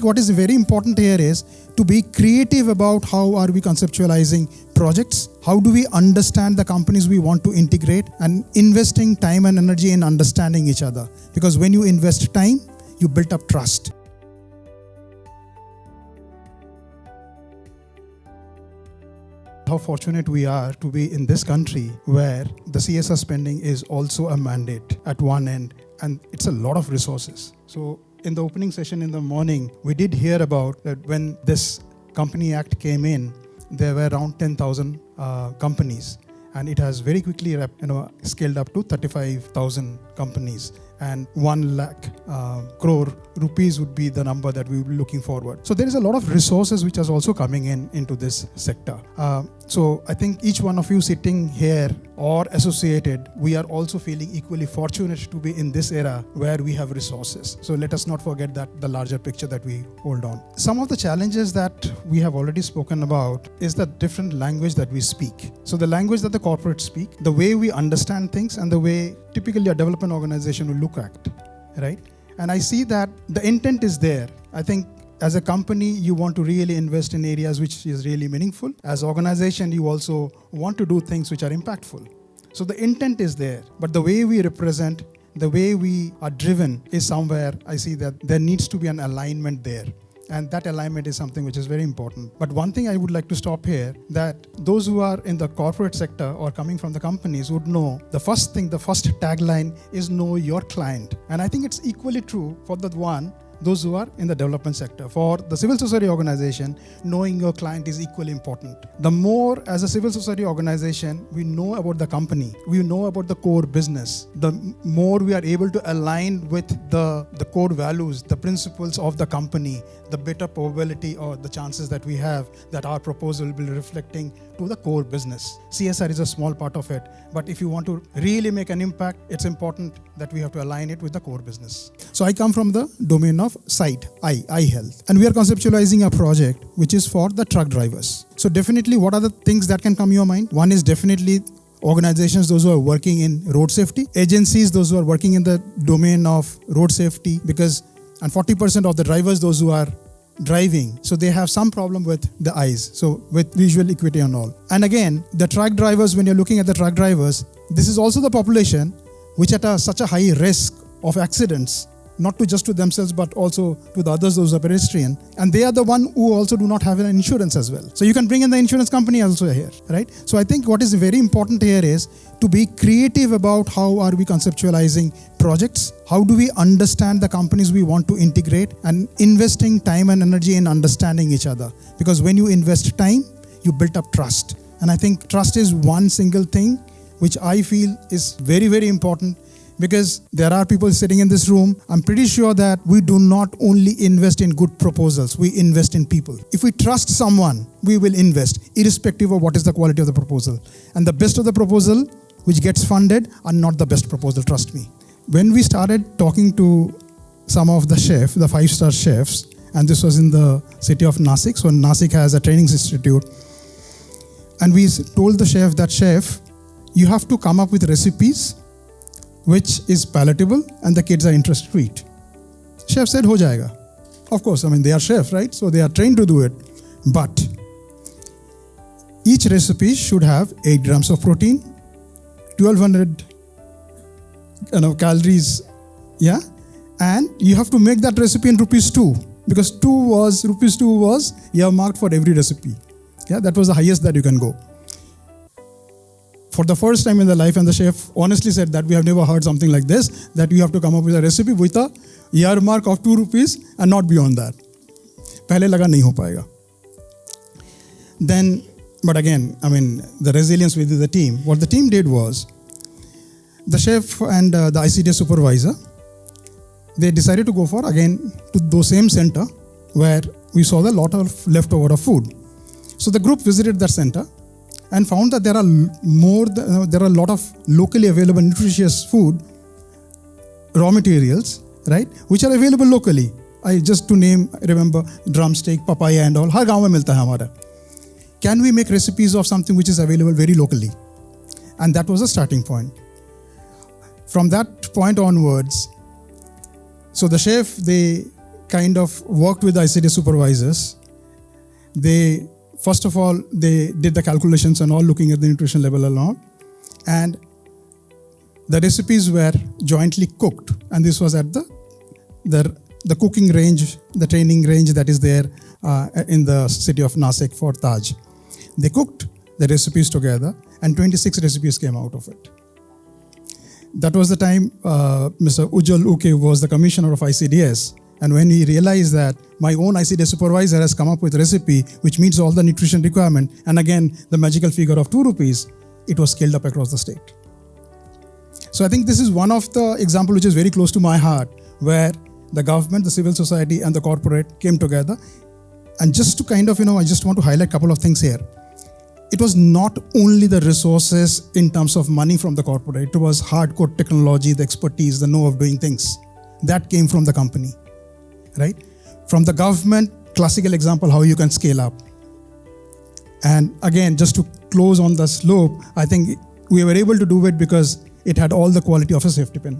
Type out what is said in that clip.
What is very important here is to be creative about how are we conceptualizing projects, how do we understand the companies we want to integrate, and investing time and energy in understanding each other. Because when you invest time, you build up trust. How fortunate we are to be in this country where the CSR spending is also a mandate at one end, and it's a lot of resources. So in the opening session in the morning, we did hear about that when this Company Act came in, there were around 10,000 companies, and it has very quickly scaled up to 35,000 companies. And 1 lakh crore rupees would be the number that we will be looking forward. So there is a lot of resources which is also coming into this sector. So I think each one of you sitting here or associated, we are also feeling equally fortunate to be in this era where we have resources. So let us not forget that the larger picture that we hold on. Some of the challenges that we have already spoken about is the different language that we speak. So the language that the corporates speak, the way we understand things, and the way typically a development organization will look at, right? And I see that the intent is there. I think as a company, you want to really invest in areas which is really meaningful. As an organization, you also want to do things which are impactful. So the intent is there, but the way we represent, the way we are driven is somewhere I see that there needs to be an alignment there. And that alignment is something which is very important. But one thing I would like to stop here, that those who are in the corporate sector or coming from the companies would know the first tagline is know your client. And I think it's equally true for those who are in the development sector. For the civil society organization, knowing your client is equally important. The more as a civil society organization, we know about the company, we know about the core business, the more we are able to align with the core values, the principles of the company, the better probability or the chances that we have that our proposal will be reflecting to the core business. CSR is a small part of it, but if you want to really make an impact, it's important that we have to align it with the core business. So I come from the domain of sight, eye health. And we are conceptualizing a project which is for the truck drivers. So definitely, what are the things that can come to your mind? One is definitely organizations, those who are working in road safety, agencies, those who are working in the domain of road safety, and 40% of the drivers, those who are driving, so they have some problem with the eyes, so with visual acuity and all. And again, the truck drivers, when you're looking at the truck drivers, this is also the population which at such a high risk of accidents, not just to themselves, but also to the others, those are pedestrian. And they are the one who also do not have an insurance as well. So you can bring in the insurance company also here, right? So I think what is very important here is to be creative about how are we conceptualizing projects, how do we understand the companies we want to integrate, and investing time and energy in understanding each other. Because when you invest time, you build up trust. And I think trust is one single thing which I feel is very, very important. Because there are people sitting in this room, I'm pretty sure that we do not only invest in good proposals, we invest in people. If we trust someone, we will invest, irrespective of what is the quality of the proposal. And the best of the proposal, which gets funded, are not the best proposal, trust me. When we started talking to some of the chefs, the 5-star chefs, and this was in the city of Nasik, so Nasik has a training institute, and we told the chef that, chef, you have to come up with recipes which is palatable and the kids are interested to eat. Chef said, ho jayega. Of course, they are chefs, right? So they are trained to do it. But each recipe should have 8 grams of protein, 1200 calories, yeah? And you have to make that recipe in rupees 2, because rupees 2 was earmarked for every recipe. Yeah, that was the highest that you can go. For the first time in their life, and the chef honestly said that we have never heard something like this, that you have to come up with a recipe with a earmark of 2 rupees and not beyond that. Pehle laga nahi ho payega. Then, but again, the resilience within the team. What the team did was, the chef and the ICDS supervisor, they decided to go for, again, to the same center where we saw the lot of leftover of food. So the group visited that center and found that there are a lot of locally available nutritious food, raw materials, right, which are available locally. I just to remember drumstick, papaya and all. Har gaon mein milta hai hamara. Can we make recipes of something which is available very locally? And that was the starting point. From that point onwards, so the chef, they kind of worked with the ICD supervisors. First of all, they did the calculations and all, looking at the nutrition level alone. And the recipes were jointly cooked. And this was at the cooking range, the training range that is there in the city of Nasik for Taj. They cooked the recipes together and 26 recipes came out of it. That was the time Mr. Ujjwal Uke was the commissioner of ICDS. And when he realized that my own ICDS supervisor has come up with a recipe which meets all the nutrition requirement, and again, the magical figure of 2 rupees, it was scaled up across the state. So I think this is one of the examples which is very close to my heart, where the government, the civil society and the corporate came together. And just to kind of, I just want to highlight a couple of things here. It was not only the resources in terms of money from the corporate, it was hardcore technology, the expertise, the know of doing things. That came from the company, right? From the government, classical example, how you can scale up. And again, just to close on the slope, I think we were able to do it because it had all the quality of a safety pin.